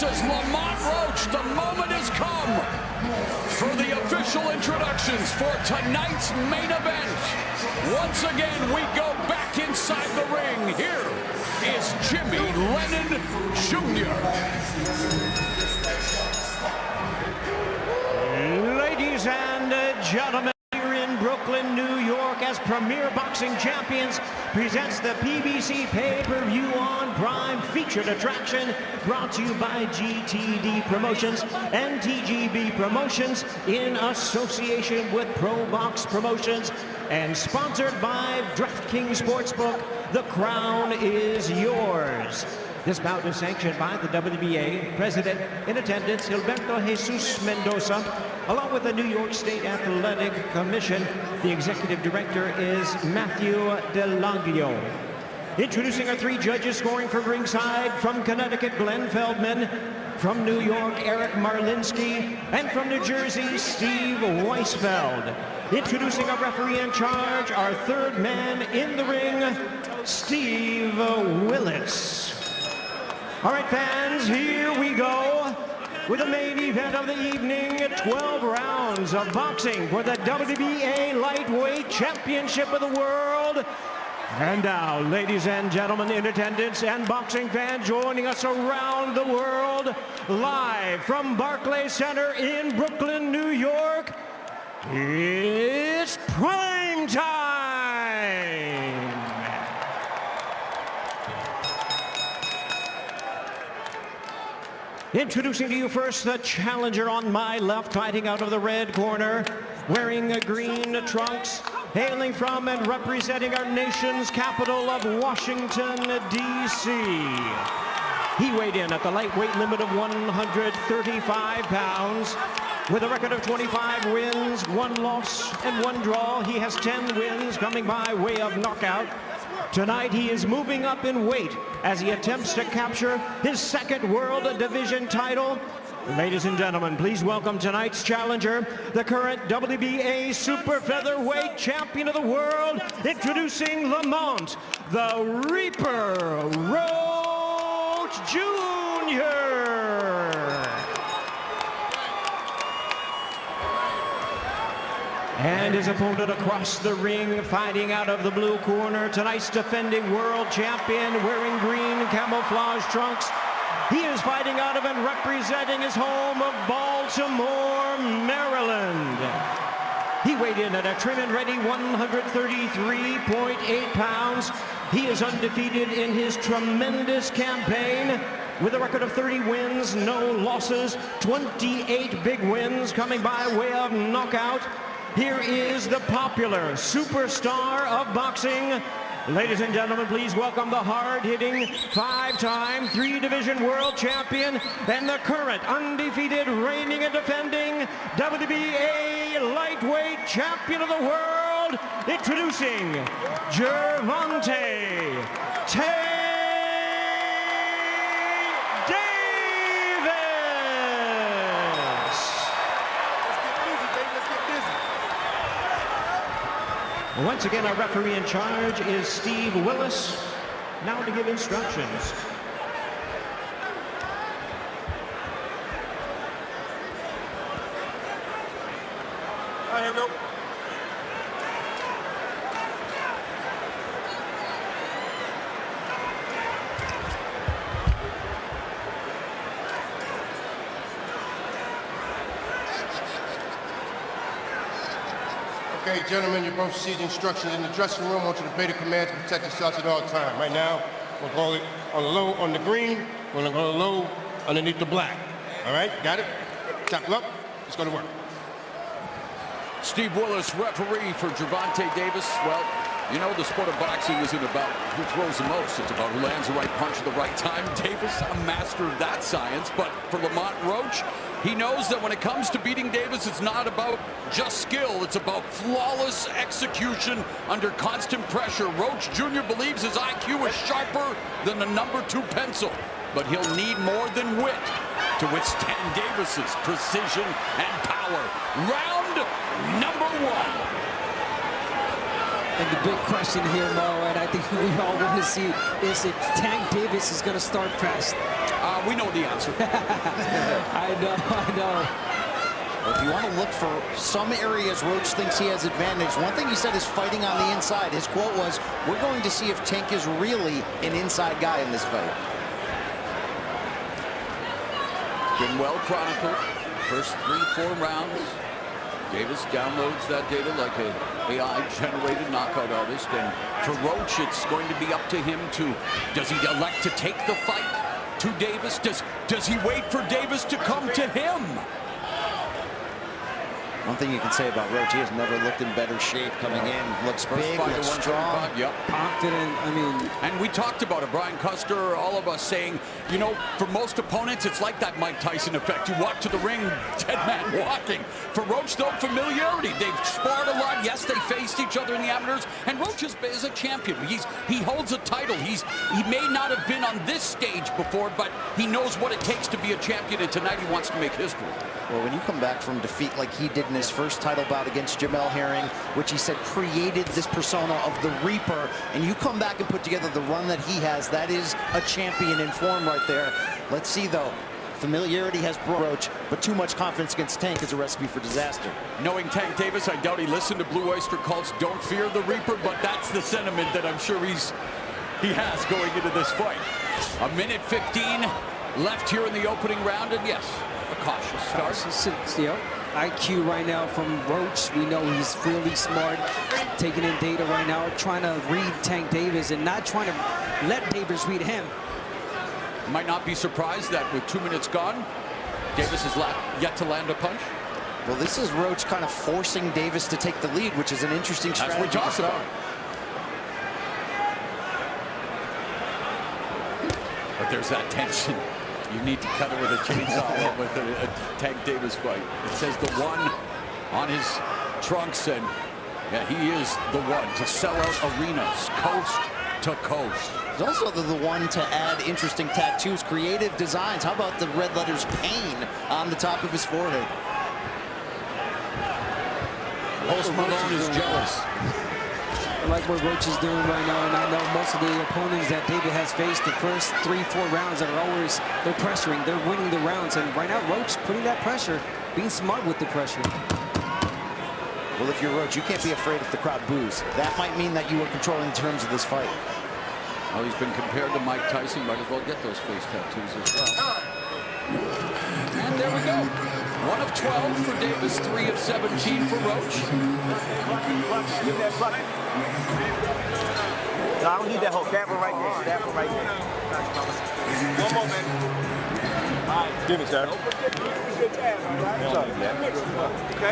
versus Lamont Roach. The moment has come for the official introductions for tonight's main event. Once again, we go back inside the ring. Here is Jimmy Lennon Jr. Ladies and gentlemen, here in Brooklyn, New York, as Premier Boxing Champions presents the PBC pay-per-view on Prime featured attraction, brought to you by GTD Promotions and TGB Promotions in association with Pro Box Promotions and sponsored by DraftKings Sportsbook. The crown is yours. This bout is sanctioned by the WBA. President in attendance, Gilberto Jesus Mendoza, along with the New York State Athletic Commission. The executive director is Matthew DeLaglio. Introducing our three judges scoring from ringside, from Connecticut, Glenn Feldman, from New York, Eric Marlinski, and from New Jersey, Steve Weisfeld. Introducing our referee in charge, our third man in the ring, Steve Willis. All right, fans, here we go with the main event of the evening. 12 rounds of boxing for the WBA Lightweight Championship of the World. And now, ladies and gentlemen in attendance and boxing fans joining us around the world, live from Barclays Center in Brooklyn, New York, it's prime time! Introducing to you first the challenger on my left, fighting out of the red corner, wearing green trunks, hailing from and representing our nation's capital of Washington, D.C. He weighed in at the lightweight limit of 135 pounds. With a record of 25 wins, 1 loss, and 1 draw, he has 10 wins coming by way of knockout. Tonight, he is moving up in weight as he attempts to capture his second World Division title. Ladies and gentlemen, please welcome tonight's challenger, the current WBA Super Featherweight Champion of the World, introducing Lamont, the Reaper Roach Jr. And his opponent across the ring, fighting out of the blue corner, tonight's defending world champion, wearing green camouflage trunks. He is fighting out of and representing his home of Baltimore, Maryland. He weighed in at a trim and ready 133.8 pounds. He is undefeated in his tremendous campaign with a record of 30 wins, no losses, 28 big wins coming by way of knockout. Here is the popular superstar of boxing. Ladies and gentlemen, please welcome the hard-hitting, 5-time, 3-division world champion and the current undefeated, reigning and defending WBA lightweight champion of the world, introducing Gervonta Once again, our referee in charge is Steve Willis. Now to give instructions. All right, here we go. Okay, gentlemen, you're both receiving instructions in the dressing room. I want you to obey the commands and protect yourselves at all times. Right now, we're going on the low on the green. We're going to go low underneath the black. All right, got it? Tackle up. It's going to work. Steve Willis, referee for Gervonta Davis. Well, you know, the sport of boxing isn't about who throws the most. It's about who lands the right punch at the right time. Davis, a master of that science. But for Lamont Roach, he knows that when it comes to beating Davis, it's not about just skill. It's about flawless execution under constant pressure. Roach Jr. believes his IQ is sharper than the #2 pencil. But he'll need more than wit to withstand Davis's precision and power. Round number 1. And the big question here, Mo, and I think we all want to see, is if Tank Davis is going to start fast. We know the answer. I know. If you want to look for some areas Roach thinks he has advantage, one thing he said is fighting on the inside. His quote was, "We're going to see if Tank is really an inside guy in this fight." Been well chronicled. First 3-4 rounds. Davis downloads that data like an AI-generated knockout artist. And for Roach, it's going to be up to him to, does he elect to take the fight to Davis? Does he wait for Davis to come to him? One thing you can say about Roach, he has never looked in better shape coming in. Looks big, looks strong. Yep. Confident, I mean. And we talked about it, Brian Custer, all of us saying, you know, for most opponents, it's like that Mike Tyson effect. You walk to the ring, dead man walking. For Roach, though, familiarity. They've sparred a lot. Yes, they faced each other in the amateurs. And Roach is a champion. He holds a title. He may not have been on this stage before, but he knows what it takes to be a champion. And tonight he wants to make history. Well, when you come back from defeat like he did in his first title bout against Jamel Herring, which he said created this persona of the Reaper, and you come back and put together the run that he has, that is a champion in form right there. Let's see, though. Familiarity has brought Roach, but too much confidence against Tank is a recipe for disaster. Knowing Tank Davis, I doubt he listened to Blue Oyster Cult's "Don't Fear the Reaper," but that's the sentiment that I'm sure he has going into this fight. 1:15 left here in the opening round, and yes, a cautious start. Yep. IQ right now from Roach. We know he's really smart, taking in data right now, trying to read Tank Davis and not trying to let Davis read him. Might not be surprised that with 2 minutes gone, Davis has yet to land a punch. Well, this is Roach kind of forcing Davis to take the lead, which is an interesting strategy. That's what we talked about. But there's that tension. You need to cut it with a chainsaw with a Tank Davis fight. It says the one on his trunks, and yeah, he is the one to sell out arenas coast to coast. He's also the one to add interesting tattoos, creative designs. How about the red letters "Pain" on the top of his forehead? Post Malone is jealous. I like what Roach is doing right now, and I know most of the opponents that David has faced the first 3-4 rounds are always, they're pressuring, they're winning the rounds, and right now Roach putting that pressure, being smart with the pressure. Well, if you're Roach, you can't be afraid if the crowd boos. That might mean that you are controlling the terms of this fight. Well, he's been compared to Mike Tyson. Might as well get those face tattoos as well. And there we go. 1 of 12 for Davis, 3 of 17 for Roach. No, I don't need that hook. That one right there. That one right there. One more, man. All right. Give me, sir. Don't forget to use your jab, all right? Okay?